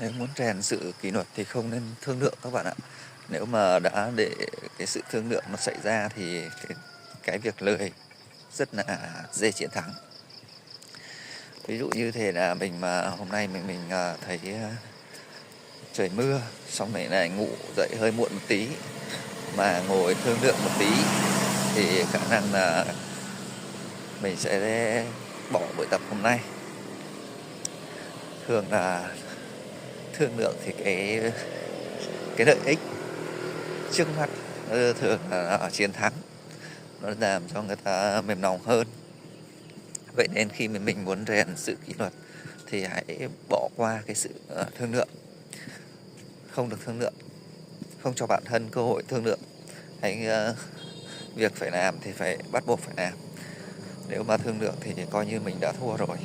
Nếu muốn rèn sự kỷ luật thì không nên thương lượng các bạn ạ. Nếu mà đã để cái sự thương lượng nó xảy ra thì cái việc lười rất là dễ chiến thắng. Ví dụ như thế là mình mà hôm nay mình thấy trời mưa, xong rồi này ngủ dậy hơi muộn một tí mà ngồi thương lượng một tí thì khả năng là mình sẽ bỏ buổi tập hôm nay. Thường là thương lượng thì cái lợi ích trước mắt thường là chiến thắng, nó làm cho người ta mềm lòng hơn. Vậy nên khi mà mình muốn rèn sự kỷ luật thì hãy bỏ qua cái sự thương lượng, không được thương lượng, không cho bản thân cơ hội thương lượng. Hãy việc phải làm thì phải bắt buộc phải làm. Nếu mà thương lượng thì coi như mình đã thua rồi.